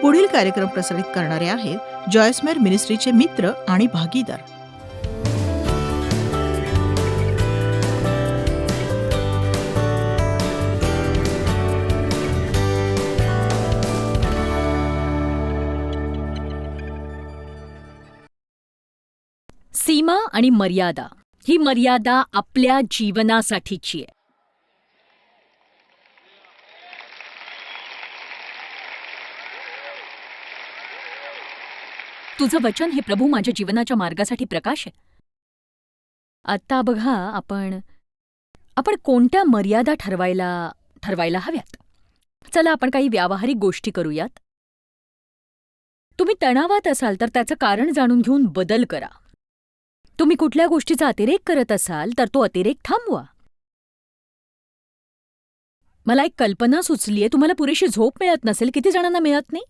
पुढील कार्यक्रम प्रसारित करणारे आहेत जॉयसमेर मिनिस्ट्रीचे मित्र आणि भागीदार. सीमा आणि मर्यादा ही मर्यादा आपल्या जीवनासाठीची आहे. तुझं वचन हे प्रभू माझ्या जीवनाच्या मार्गासाठी प्रकाश आहे. आता बघा, आपण कोणत्या मर्यादा ठरवायला हव्यात. चला आपण काही व्यावहारिक गोष्टी करूयात. तुम्ही तणावात असाल तर त्याचं कारण जाणून घेऊन बदल करा. तुम्ही कुठल्या गोष्टीचा अतिरेक करत असाल तर तो अतिरेक थांबवा. मला एक कल्पना सुचलीये. तुम्हाला पुरेशी झोप मिळत नसेल. किती जणांना मिळत नाही?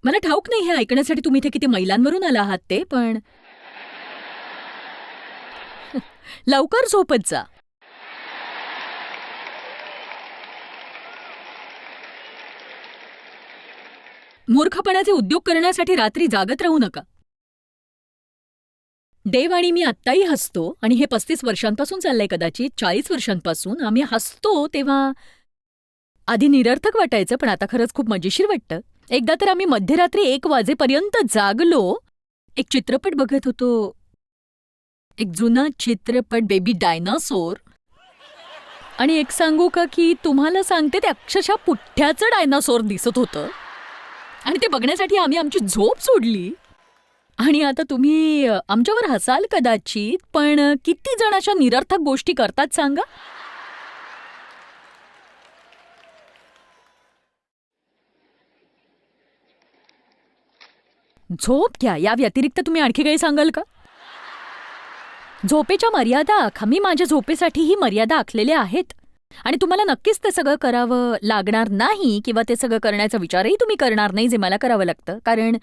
मला ठाऊक नाही हे ऐकण्यासाठी तुम्ही इथे किती मैलांवरून आला आहात ते, पण लवकर झोपत जा. मूर्खपणाचे उद्योग करण्यासाठी रात्री जागत राहू नका. देव आणि मी आत्ताही हसतो, आणि हे 35 वर्षांपासून चाललंय, कदाचित 40 वर्षांपासून आम्ही हसतो. तेव्हा आधी निरर्थक वाटायचं, पण आता खरंच खूप मजेशीर वाटतं. एकदा तर आम्ही मध्यरात्री 1 वाजेपर्यंत जागलो. एक चित्रपट बघत होतो, एक जुना चित्रपट, बेबी डायनासोर. आणि एक सांगू का की तुम्हाला सांगते, ते अक्षरशः पुठ्ठ्याचं डायनासोर दिसत होतं. आणि ते बघण्यासाठी आम्ही आमची झोप सोडली. आणि आता तुम्ही आमच्यावर हसाल कदाचित, पण किती जण अशा निरर्थक गोष्टी करतात सांगा? झोप घ्या. या व्यतिरिक्त तुम्ही आणखी काही सांगाल का? झोपेच्या मर्यादा आखा. मी माझ्या झोपेसाठी ही मर्यादा आखलेल्या आहेत. आणि तुम्हाला नक्कीच ते सगळं करावं लागणार नाही, किंवा ते सगळं करण्याचा विचारही तुम्ही करणार नाही जे मला करावं लागतं. कारण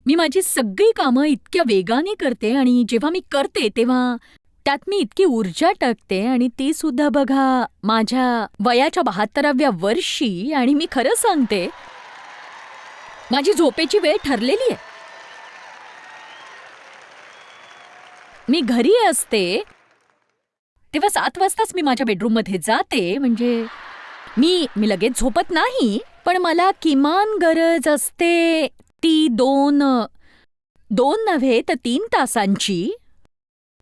मी माझी सगळी कामं इतक्या वेगाने करते, आणि जेव्हा मी करते तेव्हा त्यात मी इतकी ऊर्जा टाकते, आणि ती सुद्धा बघा माझ्या वयाच्या 72व्या वर्षी. आणि मी खरं सांगते, माझी झोपेची वेळ ठरलेली आहे. मी घरी असते तेव्हा 7 वाजताच मी माझ्या बेडरूममध्ये जाते. म्हणजे मी लगेच झोपत नाही, पण मला किमान गरज असते ती 2 नव्हे तर 3 तासांची.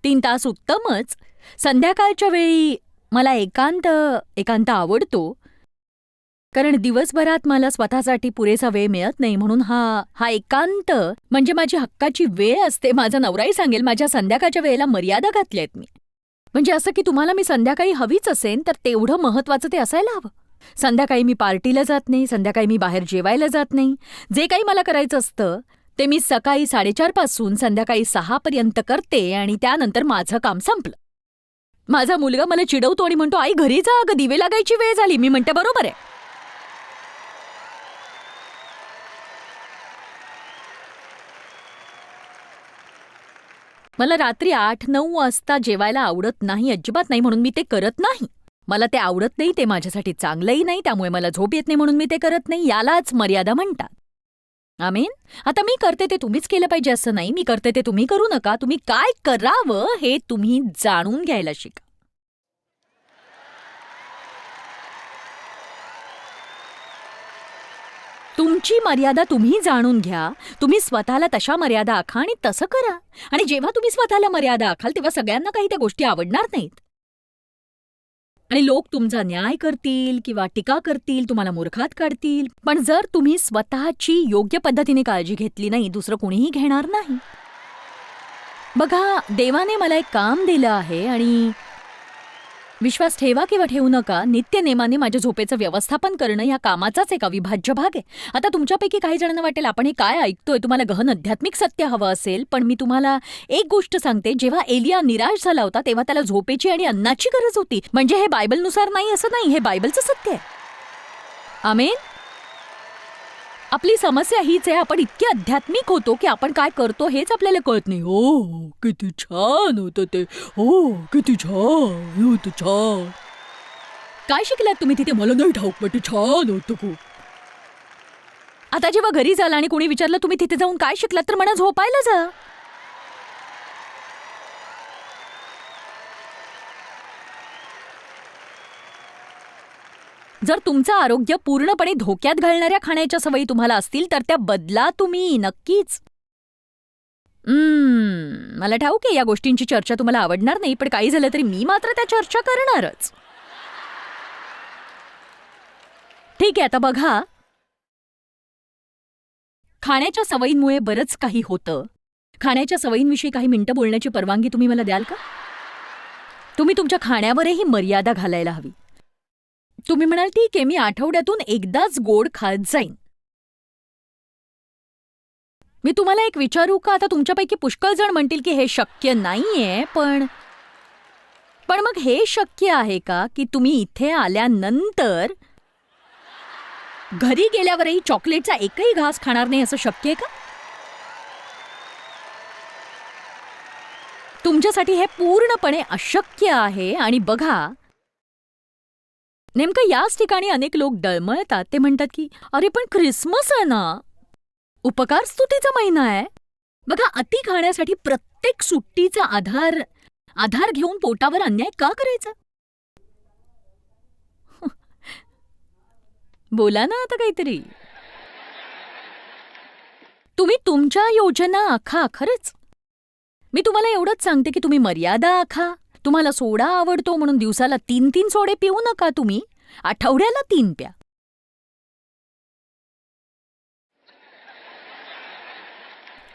3 तास उत्तमच. संध्याकाळच्या वेळी मला एकांत आवडतो, कारण दिवसभरात मला स्वतःसाठी पुरेसा वेळ मिळत नाही. म्हणून हा एकांत म्हणजे माझी हक्काची वेळ असते. माझा नवराही सांगेल, माझ्या संध्याकाळच्या वेळेला मर्यादा घातल्या आहेत मी. म्हणजे असं की तुम्हाला मी संध्याकाळी हवीच असेल तर तेवढं महत्त्वाचं ते असायला हवं. संध्याकाळी मी पार्टीला जात नाही, संध्याकाळी मी बाहेर जेवायला जात नाही. जे काही मला करायचं असतं ते मी सकाळी 4:30 पासून संध्याकाळी 6 पर्यंत करते, आणि त्यानंतर माझं काम संपलं. माझा मुलगा मला चिडवतो आणि म्हणतो, आई घरी जा, अगं दिवे लागायची वेळ झाली. मी म्हणते बरोबर आहे. मला रात्री 8-9 वाजता जेवायला आवडत नाही, अजिबात नाही. म्हणून मी ते करत नाही. मला ते आवडत नाही, ते माझ्यासाठी चांगलंही नाही, त्यामुळे मला झोप येत नाही, म्हणून मी ते करत नाही. यालाच मर्यादा म्हणतात. आमीन. आता मी करते ते तुम्हीच केलं पाहिजे असं नाही. मी करते ते तुम्ही करू नका. तुम्ही काय करावं हे तुम्ही जाणून घ्यायला शिका. तुमची मर्यादा तुम्ही जाणून घ्या. तुम्ही स्वतःला तशा मर्यादा आखा आणि तसं करा. आणि जेव्हा तुम्ही स्वतःला मर्यादा आखाल तेव्हा सगळ्यांना काही त्या गोष्टी आवडणार नाहीत, आणि लोक तुमचा न्याय करतील किंवा टीका करतील, तुम्हाला मूर्खात काढतील. पण जर तुम्ही स्वतःची योग्य पद्धतीने काळजी घेतली नाही, दुसरं कोणीही घेणार नाही. बघा, देवाने मला एक काम दिलं आहे, आणि विश्वास ठेवा किंवा ठेवू नका, नित्यनेमाने माझ्या झोपेचं व्यवस्थापन करणं या कामाचाच एक अविभाज्य भाग आहे. आता तुमच्यापैकी काही जणांना वाटेल, आपण हे काय ऐकतोय, तुम्हाला गहन आध्यात्मिक सत्य हवं असेल. पण मी तुम्हाला एक गोष्ट सांगते, जेव्हा एलिया निराश झाला होता तेव्हा त्याला झोपेची आणि अन्नाची गरज होती. म्हणजे हे बायबलनुसार नाही असं नाही, हे बायबलचं सत्य आहे. आमेन. आपली समस्या हीच आहे, आपण इतके आध्यात्मिक होतो की आपण काय करतो हेच आपल्याला कळत नाही. हो किती छान होतं ते, हो किती छान होतं, छान. काय शिकलात तुम्ही तिथे? मला नाही ठाऊक, पण ते छान होतं खूप. आता जेव्हा घरी जाल आणि कोणी विचारलं तुम्ही तिथे जाऊन काय शिकलात, तर म्हणा झोपायला जा. जर तुमचं आरोग्य पूर्णपणे धोक्यात घालणाऱ्या खाण्याच्या सवयी तुम्हाला असतील तर त्या बदला तुम्ही नक्कीच. मला ठाऊक आहे या गोष्टींची चर्चा तुम्हाला आवडणार नाही, पण काही झालं तरी मी मात्र त्या चर्चा करणारच. ठीक आहे, आता बघा, खाण्याच्या सवयींमुळे बरंच काही होतं. खाण्याच्या सवयींविषयी काही मिनिटं बोलण्याची परवानगी तुम्ही मला द्याल का? तुम्ही तुमच्या खाण्यावरही मर्यादा घालायला हवी. तुम्ही म्हणाल ठीक आहे, मी आठवड्यातून एकदाच गोड खात जाईन. मी तुम्हाला एक विचारू का? आता तुमच्यापैकी पुष्कळ जण म्हणतील की हे शक्य नाहीये, पण मग हे शक्य आहे का की तुम्ही इथे आल्यानंतर घरी गेल्यावरही चॉकलेटचा एकही घास खाणार नाही, असं शक्य आहे का? तुमच्यासाठी हे पूर्णपणे अशक्य आहे. आणि बघा, नेमकं याच ठिकाणी अनेक लोक डळमळतात. ते म्हणतात की अरे पण ख्रिसमस आहे ना, उपकार स्तुतीचा महिना आहे. बघा, अति खाण्यासाठी प्रत्येक सुट्टीचा आधार घेऊन पोटावर अन्याय का करायचा? बोला ना आता काहीतरी. तुम्ही तुमच्या योजना आखा. खरंच मी तुम्हाला एवढंच सांगते की तुम्ही मर्यादा आखा. तुम्हाला सोडा आवडतो म्हणून दिवसाला 3 सोडे पिऊ नका. तुम्ही आठवड्याला 3 प्या.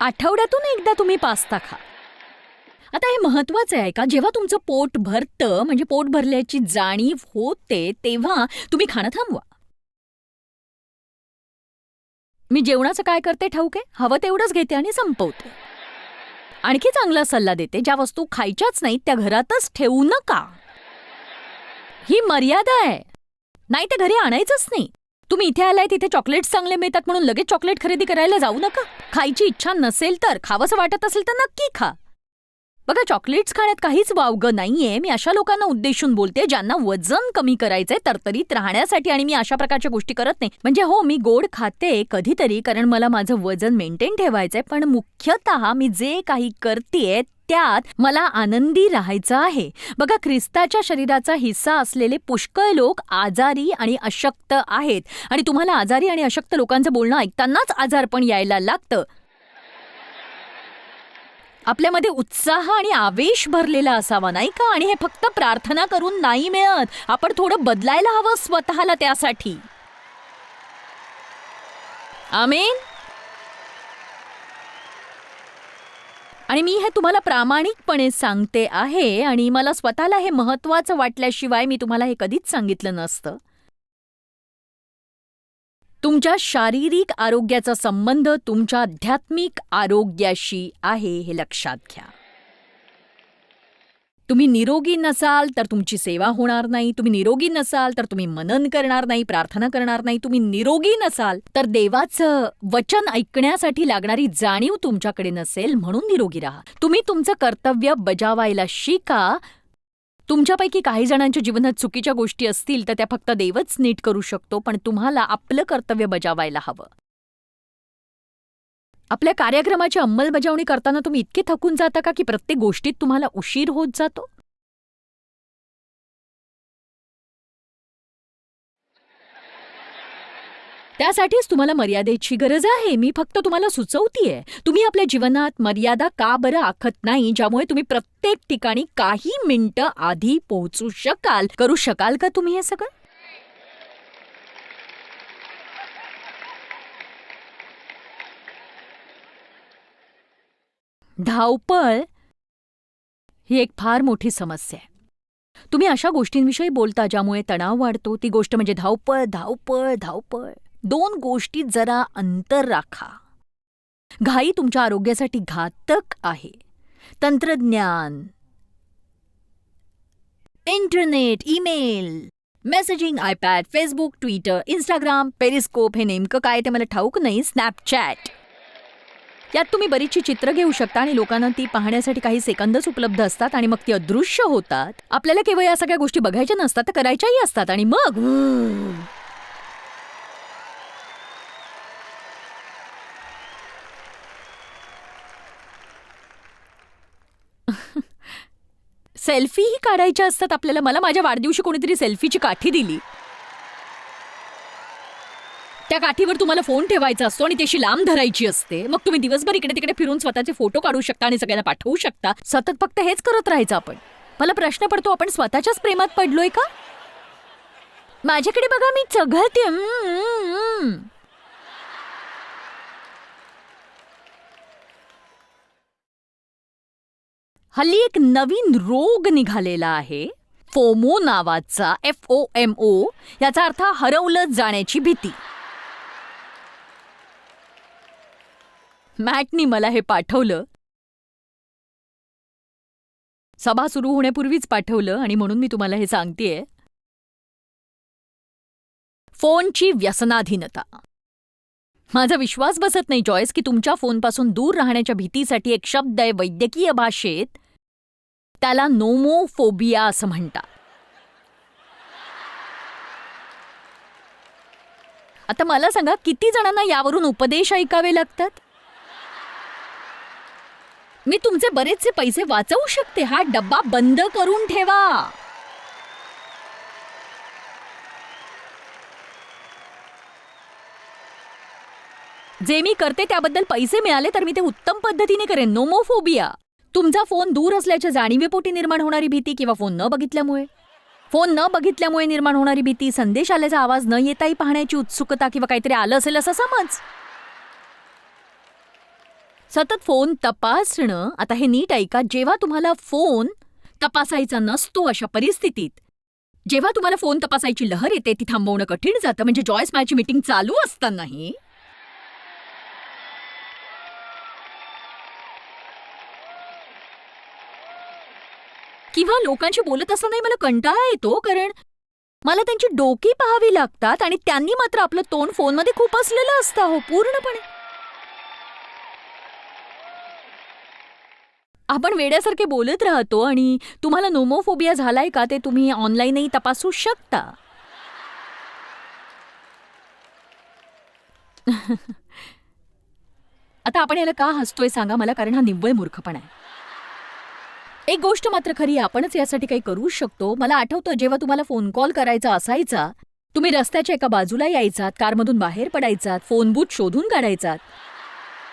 आठवड्यातून एकदा तुम्ही पास्ता खा. आता हे महत्वाचं आहे का? जेव्हा तुमचं पोट भरतं, म्हणजे पोट भरल्याची जाणीव होते, तेव्हा तुम्ही खाणं थांबवा. मी जेवणाचं काय करते ठाऊक आहे? हवं तेवढंच घेते आणि संपवते. आणखी चांगला सल्ला देते, ज्या वस्तू खायच्याच नाहीत त्या घरातच ठेवू नका. ही मर्यादा आहे. नाही ते घरी आणायचंच नाही. तुम्ही इथे आलाय तिथे चॉकलेट्स चांगले मिळतात म्हणून लगेच चॉकलेट खरेदी करायला जाऊ नका. खायची इच्छा नसेल तर, खावंसं वाटत असेल तर नक्की खा. बघा, चॉकलेट्स खाण्यात काहीच वावगं नाहीये. मी अशा लोकांना उद्देशून बोलते ज्यांना वजन कमी करायचंय, तरतरीत राहण्यासाठी, आणि मी अशा प्रकारच्या गोष्टी करत नाही. म्हणजे हो, मी गोड खाते कधीतरी कारण मला माझं वजन मेंटेन ठेवायचंय, पण मुख्यतः मी जे काही करतेय त्यात मला आनंदी राहायचं आहे. बघा, ख्रिस्ताच्या शरीराचा हिस्सा असलेले पुष्कळ लोक आजारी आणि अशक्त आहेत, आणि तुम्हाला आजारी आणि अशक्त लोकांचं बोलणं ऐकतानाच आजारपण यायला लागतं. आपल्यामध्ये उत्साह आणि आवेश भरलेला असावा, नाही का? आणि हे फक्त प्रार्थना करून नाही मिळत. आपण थोडं बदलायला हवं स्वतःला त्यासाठी. आमेन. आणि मी हे तुम्हाला प्रामाणिकपणे सांगते आहे, आणि मला स्वतःला हे महत्वाचं वाटल्याशिवाय मी तुम्हाला हे कधीच सांगितलं नसतं. तुमच्या शारीरिक आरोग्याचा संबंध तुमच्या आध्यात्मिक आरोग्याशी आहे, हे लक्षात घ्या. तुम्ही निरोगी नसाल तर तुमची सेवा होणार नाही. तुम्ही निरोगी नसाल तर तुम्ही मनन करणार नाही, प्रार्थना करणार नाही. तुम्ही निरोगी नसाल तर देवाचं वचन ऐकण्यासाठी लागणारी जाणीव तुमच्याकडे नसेल. म्हणून निरोगी राहा. तुम्ही तुमचं कर्तव्य बजावायला शिका. तुमच्यापैकी काही जणांच्या जीवनात चुकीच्या गोष्टी असतील तर त्या फक्त देवच नीट करू शकतो, पण तुम्हाला आपलं कर्तव्य बजावायला हवं. आपल्या कार्यक्रमाची अंमलबजावणी करताना तुम्ही इतके थकून जाता का की प्रत्येक गोष्टीत तुम्हाला उशीर होत जातो? त्यासाठीच तुम्हाला मर्यादेची गरज आहे. मी फक्त तुम्हाला सुचवतीये. तुम्ही आपल्या जीवनात मर्यादा का बरं आखत नाही, ज्यामुळे तुम्ही प्रत्येक ठिकाणी काही मिनिटं आधी पोहोचू शकाल? करू शकाल का तुम्ही हे सगळं? धावपळ ही एक फार मोठी समस्या आहे. तुम्ही अशा गोष्टींविषयी बोलता ज्यामुळे तणाव वाढतो. ती गोष्ट म्हणजे धावपळ, धावपळ, धावपळ. 2 गोष्टीत जरा अंतर राखा. घाई तुमच्या आरोग्यासाठी घातक आहे. तंत्रज्ञान, internet, email, messaging, iPad, Facebook, Twitter, Instagram, periscope, हे नेमकं काय ते मला ठाऊक नाही, स्नॅपचॅट, यात तुम्ही बरीचशी चित्र घेऊ शकता आणि लोकांना ती पाहण्यासाठी काही सेकंदच उपलब्ध असतात आणि मग ती अदृश्य होतात. आपल्याला केवळ या सगळ्या गोष्टी बघायच्या नसतात, तर करायच्याही असतात. आणि मग सेल्फीही काढायच्या असतात आपल्याला. मला माझ्या वाढदिवशी कोणीतरी सेल्फीची काठी दिली. त्या काठीवर तुम्हाला फोन ठेवायचा असतो आणि त्याशी लांब धरायची असते. मग तुम्ही दिवसभर इकडे तिकडे फिरून स्वतःचे फोटो काढू शकता आणि सगळ्यांना पाठवू शकता. सतत फक्त हेच करत राहायचं आपण. मला प्रश्न पडतो, आपण स्वतःच्याच प्रेमात पडलोय का? माझ्याकडे बघा, मी चघळते. हल्ली एक नवीन रोग निघालेला आहे, फोमो नावाचा. FOMO. याचा अर्थ हरवलं जाण्याची भीती. मॅटनी मला हे पाठवलं, सभा सुरू होण्यापूर्वीच पाठवलं, आणि म्हणून मी तुम्हाला हे सांगतेय. फोनची व्यसनाधीनता. माझा विश्वास बसत नाही जॉयस की तुमच्या फोनपासून दूर राहण्याच्या भीतीसाठी एक शब्द आहे वैद्यकीय भाषेत. त्याला नोमोफोबिया असं म्हणतात. आता मला सांगा, किती जणांना यावरून उपदेश ऐकावे लागतात? मी तुमचे बरेचसे पैसे वाचवू शकते. हा डब्बा बंद करून ठेवा. जे मी करते त्याबद्दल पैसे मिळाले तर मी ते उत्तम पद्धतीने करेन. नोमोफोबिया. तुमचा फोन दूर असल्याच्या जाणीवेपोटी निर्माण होणारी भीती, किंवा फोन न बघितल्यामुळे निर्माण होणारी भीती, संदेश आल्याचा आवाज न येताही पाहण्याची उत्सुकता, किंवा काहीतरी आलं असेल असा समज. सतत फोन तपासणं. आता हे नीट ऐका, जेव्हा तुम्हाला फोन तपासायचा नसतो अशा परिस्थितीत, जेव्हा तुम्हाला फोन तपासायची लहर येते, ती थांबवणं कठीण जातं. म्हणजे जॉयस मॅची मीटिंग चालू असतानाही किंवा लोकांशी बोलत असतानाही मला कंटाळा येतो, कारण मला त्यांची डोकी पाहावी लागतात आणि त्यांनी मात्र आपलं तोंड फोनमध्ये खूप असलेलं असतं. हो, पूर्णपणे. आपण वेड्यासारखे बोलत राहतो. आणि तुम्हाला नोमोफोबिया झालाय का ते तुम्ही ऑनलाईनही तपासू शकता. आता आपण याला का हसतोय सांगा मला, कारण हा निव्वळ मूर्खपणा आहे. एक गोष्ट मात्र खरी, आपणच यासाठी काही करू शकतो. मला आठवतं, जेव्हा तुम्हाला फोन कॉल करायचा असायचा, तुम्ही रस्त्याच्या एका बाजूला यायचात, कारमधून बाहेर पडायचात, फोन बूथ शोधून काढायचात.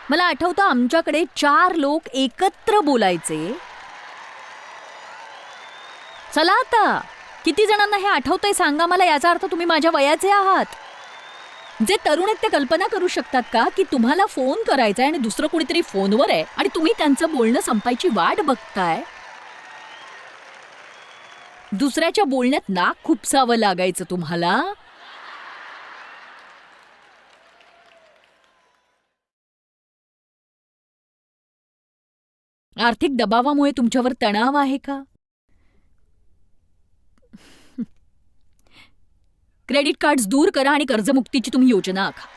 मला आठवतं, आमच्याकडे 4 लोक एकत्र बोलायचे. चला आता, किती जणांना हे आठवतंय सांगा मला. याचा अर्थ तुम्ही माझ्या वयाचे आहात. जे तरुण आहेत ते कल्पना करू शकतात का की तुम्हाला फोन करायचा आहे आणि दुसरं कोणीतरी फोनवर आहे आणि तुम्ही त्यांचं बोलणं संपायची वाट बघताय. दुसऱ्याच्या बोलण्यात नाक खुपसावं लागायचं तुम्हाला. आर्थिक दबावामुळे तुमच्यावर तणाव आहे का? क्रेडिट कार्ड्स दूर करा आणि कर्जमुक्तीची तुम्ही योजना आखा.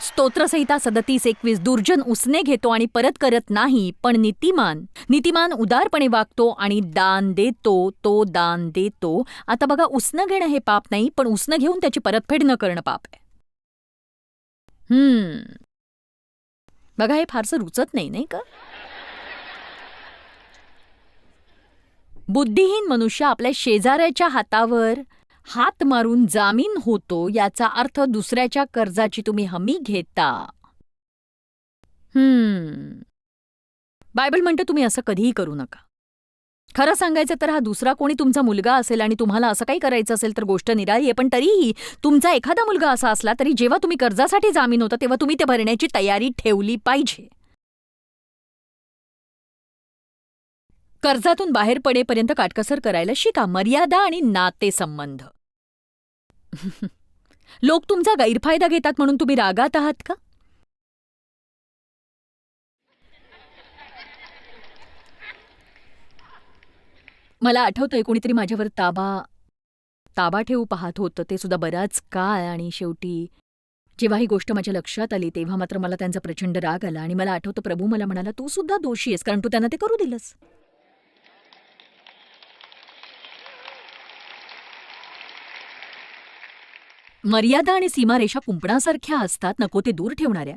स्तोत्रसंहिता 37:21. दुर्जन उसने घेतो आणि परत करत नाही, पण नीतिमान उदारपणे वागतो आणि दान देतो, तो दान देतो. आता बघा, उसनं घेणं हे पाप नाही, पण उसनं घेऊन त्याची परतफेड न करणं पाप आहे. बघा, हे फारसं रुचत नाही का? बुद्धिहीन मनुष्य आपल्या शेजाऱ्याच्या हातावर हात मारून जामीन होतो, याचा अर्थ दुसऱ्याच्या कर्जाची तुम्ही हमी घेता. बायबल म्हणतं तुम्ही असं कधीही करू नका. खरं सांगायचं तर हा दुसरा कोणी तुमचा मुलगा असेल आणि तुम्हाला असं काही करायचं असेल तर गोष्ट निराळी आहे. पण तरीही तुमचा एखादा मुलगा असा असला तरी जेव्हा तुम्ही कर्जासाठी जामीन होता तेव्हा तुम्ही ते भरण्याची तयारी ठेवली पाहिजे. कर्जातून बाहेर पडेपर्यंत काटकसर करायला शिका. मर्यादा आणि नातेसंबंध. लोक तुमचा गैरफायदा घेतात म्हणून तुम्ही रागात आहात का? मला आठवतंय, कोणीतरी माझ्यावर ताबा ठेवू पाहत होतं, ते सुद्धा बराच काळ, आणि शेवटी जेव्हा ही गोष्ट माझ्या लक्षात आली तेव्हा मात्र मला त्यांचा प्रचंड राग आला आणि मला आठवतं प्रभू मला म्हणाला, तू सुद्धा दोषी आहेस, कारण तू त्यांना ते करू दिलंस. मर्यादा आणि सीमारेषा कुंपणासारख्या असतात, नको ते दूर ठेवणाऱ्या.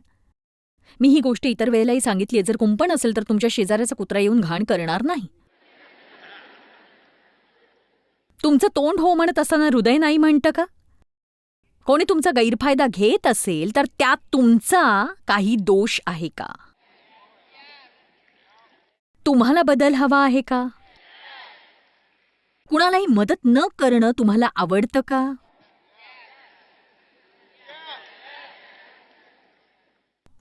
मी ही गोष्ट इतर वेळेलाही सांगितली, जर कुंपण असेल तर तुमच्या शेजाऱ्याचा कुत्रा येऊन घाण करणार नाही. तुमचं तोंड हो म्हणत असताना हृदय नाही म्हणतं का? कोणी तुमचा गैरफायदा घेत असेल तर त्यात तुमचा काही दोष आहे का? तुम्हाला बदल हवा आहे का? कुणालाही मदत न करणं तुम्हाला आवडतं का?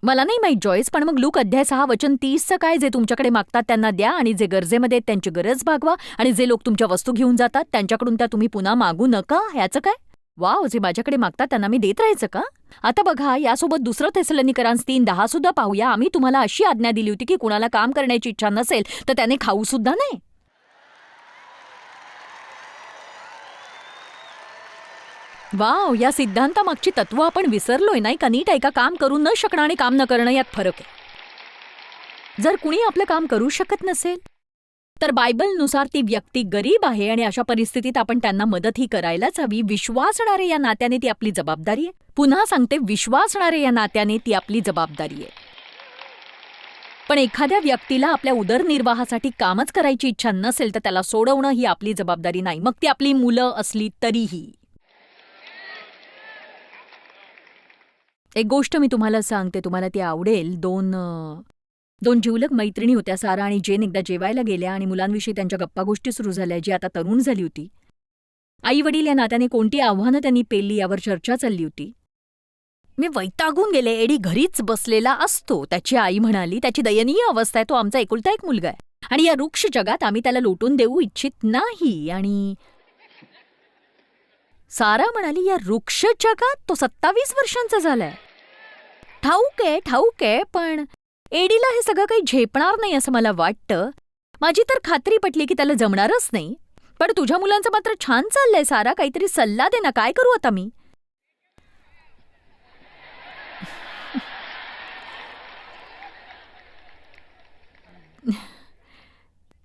मला नाही माहीत जॉयस, पण मग लूक अध्याय 6 वचन 30चं काय? जे तुमच्याकडे मागतात त्यांना द्या आणि जे गरजेमध्ये आहेत त्यांची गरज भागवा आणि जे लोक तुमच्या वस्तू घेऊन जातात त्यांच्याकडून त्या तुम्ही पुन्हा मागू नका. ह्याचं काय? वाव, जे माझ्याकडे मागतात त्यांना मी देत राहायचं का? आता बघा, यासोबत दुसरं थेसलोनिकरांस 3:10 सुद्धा पाहूया. आम्ही तुम्हाला अशी आज्ञा दिली होती की कुणाला काम करण्याची इच्छा नसेल तर त्याने खाऊ सुद्धा नाही. वाव, या सिद्धांतामागची तत्व आपण विसरलोय नाही का? नीट ऐका, काम करू न शकणं आणि काम न करणं यात फरक आहे. जर कुणी आपलं काम करू शकत नसेल तर बायबलनुसार ती व्यक्ती गरीब आहे आणि अशा परिस्थितीत आपण त्यांना मदतही करायलाच हवी. विश्वासणारे या नात्याने ती आपली जबाबदारी आहे. पुन्हा सांगते, विश्वासणारे या नात्याने ती आपली जबाबदारी आहे. पण एखाद्या व्यक्तीला आपल्या उदरनिर्वाहासाठी कामच करायची इच्छा नसेल तर त्याला सोडवणं ही आपली जबाबदारी नाही, मग ती आपली मुलं असली तरीही. एक गोष्ट मी तुम्हाला सांगते, तुम्हाला ती आवडेल. दोन जिवलग मैत्रिणी होत्या, सारा आणि जेन. एकदा जेवायला गेल्या आणि मुलांविषयी त्यांच्या गप्पा गोष्टी सुरू झाल्या, जी आता तरुण झाली होती. आई वडील या नात्याने कोणती आव्हानं त्यांनी पेलली यावर चर्चा चालली होती. मी वैतागून गेले. एडी घरीच बसलेला असतो, त्याची आई म्हणाली. त्याची दयनीय अवस्था आहे, तो आमचा एकुलता एक मुलगा आहे आणि या वृक्ष जगात आम्ही त्याला लोटून देऊ इच्छित नाही. आणि सारा म्हणाली, या वृक्ष जगात? तो 27 वर्षांचा झालाय. ठाऊक आहे, पण एडीला हे सगळं काही झेपणार नाही असं मला वाटतं. माझी तर खात्री पटली की त्याला जमणारच नाही. पण तुझ्या मुलांचं मात्र छान चाललंय सारा, काहीतरी सल्ला दे ना, काय करू आता मी?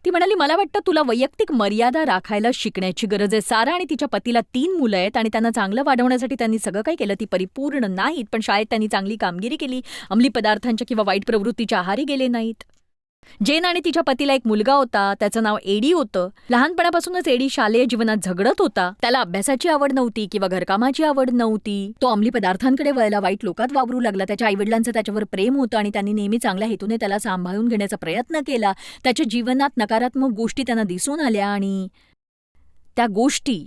ती म्हणाली, मला वाटतं तुला वैयक्तिक मर्यादा राखायला शिकण्याची गरज आहे. सारा आणि तिच्या पतीला 3 मुलं आहेत आणि त्यांना चांगलं वाढवण्यासाठी त्यांनी सगळं काही केलं. ती परिपूर्ण नाहीत, पण शाळेत त्यांनी चांगली कामगिरी केली. अंमली पदार्थांच्या किंवा वाईट प्रवृत्तीच्या आहारी गेले नाहीत. जेन आणि तिच्या पतीला एक मुलगा होता, त्याचं नाव एडी होतं. लहानपणापासूनच एडी शालेय जीवनात झगडत होता. त्याला अभ्यासाची आवड नव्हती किंवा घरकामाची आवड नव्हती. तो अंमली पदार्थांकडे वळला, वाईट लोकात वावरू लागला. त्याच्या आईवडिलांचं त्याच्यावर प्रेम होतं आणि त्यांनी नेहमी चांगल्या हेतूने त्याला सांभाळून घेण्याचा प्रयत्न केला. त्याच्या जीवनात नकारात्मक गोष्टी त्यांना दिसून आल्या आणि त्या गोष्टी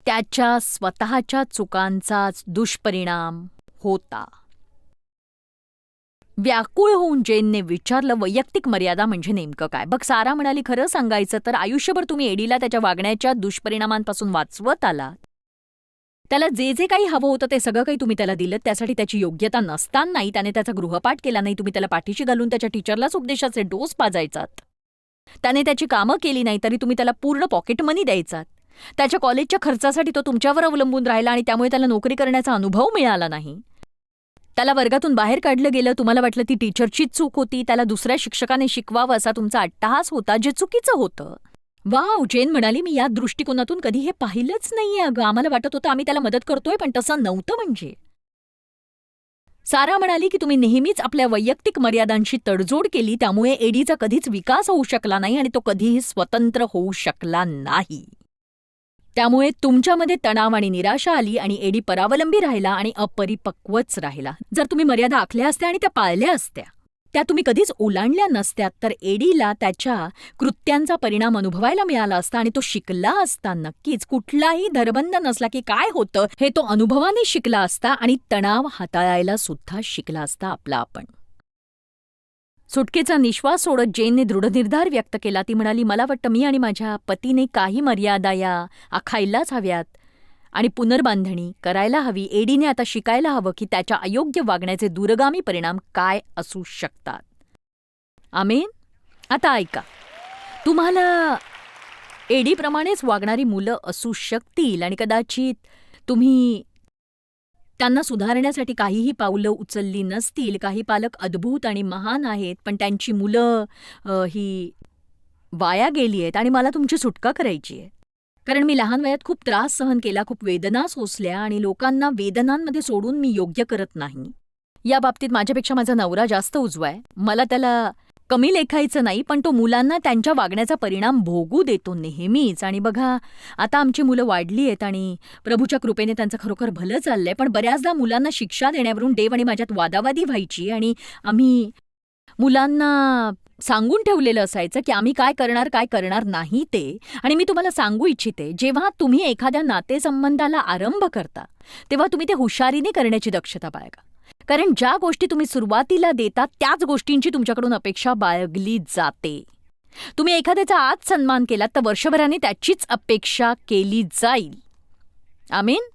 त्याच्या स्वतःच्या चुकांचाच दुष्परिणाम होता. व्याकुळ होऊन जेनने विचारलं, वैयक्तिक मर्यादा म्हणजे नेमकं काय? बघ, सारा म्हणाली, खरं सांगायचं तर आयुष्यभर तुम्ही एडीला त्याच्या वागण्याच्या दुष्परिणामांपासून वाचवत आलात. त्याला जे जे काही हवं होतं ते सगळं काही तुम्ही त्याला दिलं. त्यासाठी त्याची योग्यता नसतानाही त्याने त्याचा गृहपाठ केला नाही. तुम्ही त्याला पाठीशी घालून त्याच्या टीचरलाच उपदेशाचे डोस पाजायचात. त्याने त्याची कामं केली नाही तरी तुम्ही त्याला पूर्ण पॉकेट मनी द्यायचात. त्याच्या कॉलेजच्या खर्चासाठी तो तुमच्यावर अवलंबून राहिला आणि त्यामुळे त्याला नोकरी करण्याचा अनुभव मिळाला नाही. त्याला वर्गातून बाहेर काढलं गेलं. तुम्हाला वाटलं ती टीचरचीच चूक होती. त्याला दुसऱ्या शिक्षकाने शिकवावं असा तुमचा अट्टहास होता, जे चुकीचं होतं. वाव, जेन म्हणाली, मी या दृष्टिकोनातून कधी हे पाहिलंच नाहीये. अगं, आम्हाला वाटत होतं आम्ही त्याला मदत करतोय, पण तसं नव्हतं. म्हणजे सारा म्हणाली की तुम्ही नेहमीच आपल्या वैयक्तिक मर्यादांशी तडजोड केली, त्यामुळे एडीचा कधीच विकास होऊ शकला नाही आणि तो कधीही स्वतंत्र होऊ शकला नाही. त्यामुळे तुमच्यामध्ये तणाव आणि निराशा आली आणि एडी परावलंबी राहिला आणि अपरिपक्वच राहिला. जर तुम्ही मर्यादा आखल्या असत्या आणि त्या पाळल्या असत्या, त्या तुम्ही कधीच ओलांडल्या नसत्यात, तर एडीला त्याच्या कृत्यांचा परिणाम अनुभवायला मिळाला असता आणि तो शिकला असता. नक्कीच कुठलाही धरबंध नसला की काय होतं हे तो अनुभवाने शिकला असता आणि तणाव हाताळायला सुद्धा शिकला असता आपला आपण. सुटकेचा निश्वास सोडत जेनने दृढनिर्धार व्यक्त केला. ती म्हणाली, मला वाटतं मी आणि माझ्या पतीने काही मर्यादा या आखायलाच हव्यात आणि पुनर्बांधणी करायला हवी. एडीने आता शिकायला हवं की त्याच्या अयोग्य वागण्याचे दूरगामी परिणाम काय असू शकतात. आमेन. आता ऐका, तुम्हाला एडीप्रमाणेच वागणारी मुलं असू शकतील आणि कदाचित तुम्ही त्यांना सुधारण्यासाठी काहीही पावलं उचलली नसतील. काही पालक अद्भुत आणि महान आहेत, पण त्यांची मुलं ही वाया गेली आहेत आणि मला तुमची सुटका करायची आहे. कारण मी लहान वयात खूप त्रास सहन केला, खूप वेदना सोसल्या आणि लोकांना वेदनांमध्ये सोडून मी योग्य करत नाही. या बाबतीत माझ्यापेक्षा माझा नवरा जास्त उजवा आहे. मला त्याला कमी लेखायचं नाही, पण तो मुलांना त्यांच्या वागण्याचा परिणाम भोगू देतो नेहमीच. आणि बघा, आता आमची मुलं वाढली आहेत आणि प्रभूच्या कृपेने त्यांचं खरोखर भलं चाललंय, पण बऱ्याचदा मुलांना शिक्षा देण्यावरून देव आणि माझ्यात वादावादी व्हायची आणि आम्ही मुलांना सांगून ठेवलेलं असायचं की आम्ही काय करणार नाही ते. आणि मी तुम्हाला सांगू इच्छिते, जेव्हा तुम्ही एखाद्या नातेसंबंधाला आरंभ करता तेव्हा तुम्ही ते हुशारीने करण्याची दक्षता बाळगा. कारण ज्या गोष्टी तुम्ही सुरुवातीला देता त्याच गोष्टींची तुमच्याकडून अपेक्षा बाळगली जाते. तुम्ही एखाद्याचा आज सन्मान केलात तर वर्षभराने त्याचीच अपेक्षा केली जाईल. आमीन.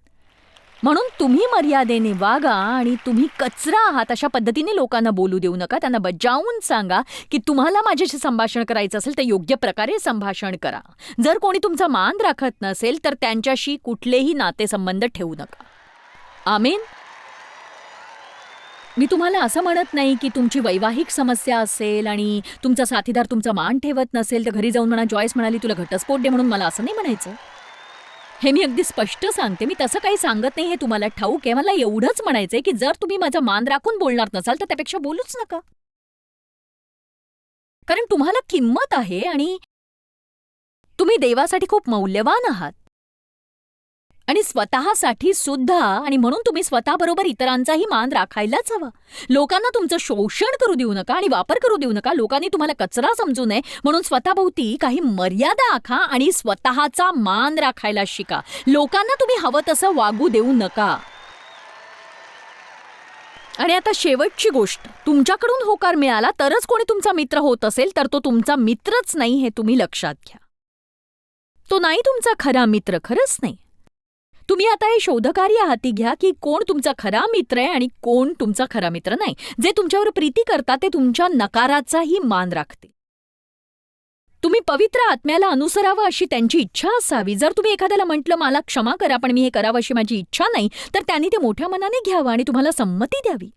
म्हणून तुम्ही मर्यादेने वागा आणि तुम्ही कचरा आहात अशा पद्धतीने लोकांना बोलू देऊ नका. त्यांना बजावून सांगा की तुम्हाला माझ्याशी संभाषण करायचं असेल तर योग्य प्रकारे संभाषण करा. जर कोणी तुमचा मान राखत नसेल तर त्यांच्याशी कुठलेही नातेसंबंध ठेवू नका. आमीन. मी तुम्हाला असं म्हणत नाही की तुमची वैवाहिक समस्या असेल आणि तुमचा साथीदार तुमचा मान ठेवत नसेल तर घरी जाऊन म्हणा, जॉयस म्हणाली तुला घटस्फोट दे म्हणून. मला असं नाही म्हणायचं. हे मी अगदी स्पष्ट सांगते. मी तसं काही सांगत नाही, हे तुम्हाला ठाऊक आहे. मला एवढंच म्हणायचंय की जर तुम्ही माझा मान राखून बोलणार नसाल तर त्यापेक्षा बोलूच नका. कारण तुम्हाला किंमत आहे आणि तुम्ही देवासाठी खूप मौल्यवान आहात आणि स्वतःसाठी सुद्धा. आणि म्हणून तुम्ही स्वतःबरोबर इतरांचाही मान राखायलाच हवा. लोकांना तुमचं शोषण करू देऊ नका आणि वापर करू देऊ नका. लोकांनी तुम्हाला कचरा समजू नये म्हणून स्वतःभोवती काही मर्यादा आखा आणि स्वतःचा मान राखायला शिका. लोकांना तुम्ही हवं तसं वागू देऊ नका. आणि आता शेवटची गोष्ट, तुमच्याकडून होकार मिळाला तरच कोणी तुमचा मित्र होत असेल तर तो तुमचा मित्रच नाही, हे तुम्ही लक्षात घ्या. तो नाही तुमचा खरा मित्र, खरंच नाही. तुम्ही आता हे शोधकार्य हाती घ्या की कोण तुमचा खरा मित्र आहे आणि कोण तुमचा खरा मित्र नाही. जे तुमच्यावर प्रीती करतात ते तुमच्या नकाराचाही मान राखते. तुम्ही पवित्र आत्म्याला अनुसरावं अशी त्यांची इच्छा असावी. जर तुम्ही एखाद्याला म्हटलं मला क्षमा करा पण मी हे करावं अशी माझी इच्छा नाही, तर त्यांनी ते मोठ्या मनाने घ्यावं आणि तुम्हाला संमती द्यावी.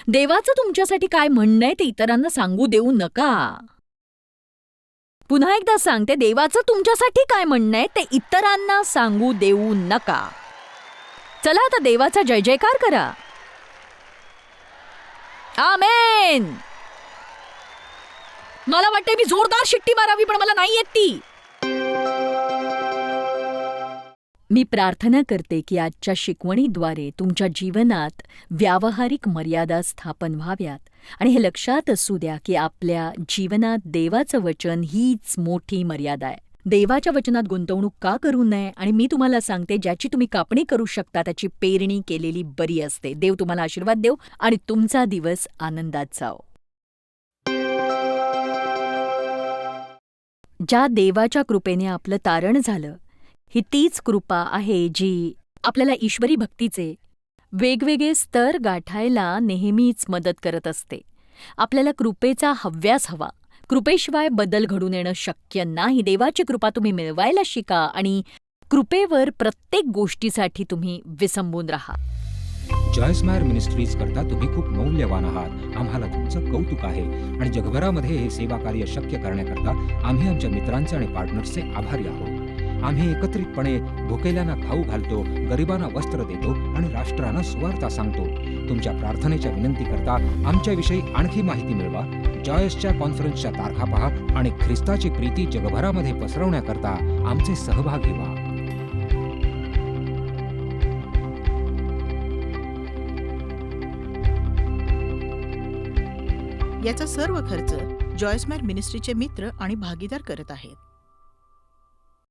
देवाचं तुमच्यासाठी काय म्हणणं आहे ते इतरांना सांगू देऊ नका. पुन्हा एकदा सांगते, देवाचं तुमच्यासाठी काय म्हणणं आहे ते इतरांना सांगू देऊ नका. चला आता देवाचा जय जयकार करा. आमेन. मला वाटते मी जोरदार शिट्टी मारावी पण मला नाही येत ती. मी प्रार्थना करते की आजच्या शिकवणीद्वारे तुमच्या जीवनात व्यावहारिक मर्यादा स्थापन व्हाव्यात आणि हे लक्षात असू द्या की आपल्या जीवनात देवाचं वचन हीच मोठी मर्यादा आहे. देवाच्या वचनात गुंतवणूक का करू नये? आणि मी तुम्हाला सांगते, ज्याची तुम्ही कापणी करू शकता त्याची पेरणी केलेली बरी असते. देव तुम्हाला आशीर्वाद देव आणि तुमचा दिवस आनंदात जाओ. ज्या देवाच्या कृपेने आपलं तारण झालं, ही तीच कृपा आहे जी आपल्याला ईश्वरी भक्तीचे वेगवेगळे स्तर गाठायला नेहमीच मदत करत असते. आपल्याला कृपेचा हव्यास हवा. कृपेशिवाय बदल घडून येणं शक्य नाही. देवाची कृपा तुम्ही मिळवायला शिका आणि कृपेवर प्रत्येक गोष्टीसाठी तुम्ही विसंबून राहा. जॉयस मायर मिनिस्ट्रीज करता तुम्ही खूप मौल्यवान आहात. आम्हाला तुमचं कौतुक आहे आणि जगभरामध्ये हे सेवा कार्य शक्य करण्याकरता आम्ही आमच्या मित्रांचे आणि पार्टनर्सचे आभारी आहोत. आम्ही एकत्रितपणे भुकेल्यांना खाऊ घालतो, गरिबांना वस्त्र देतो आणि राष्ट्रांना सुवार्ता सांगतो. तुमच्या प्रार्थनेच्या विनंती करता आमच्याविषयी आणखी माहिती मिळवा. जॉयसच्या कॉन्फरन्सच्या तारखा पहा आणि ख्रिस्ताची प्रीती जगभरामध्ये पसरवण्याकरता आमचे सहभागी व्हा. याचा सर्व खर्च जॉयस मायर मिनिस्ट्रीचे मित्र आणि भागीदार करत आहेत.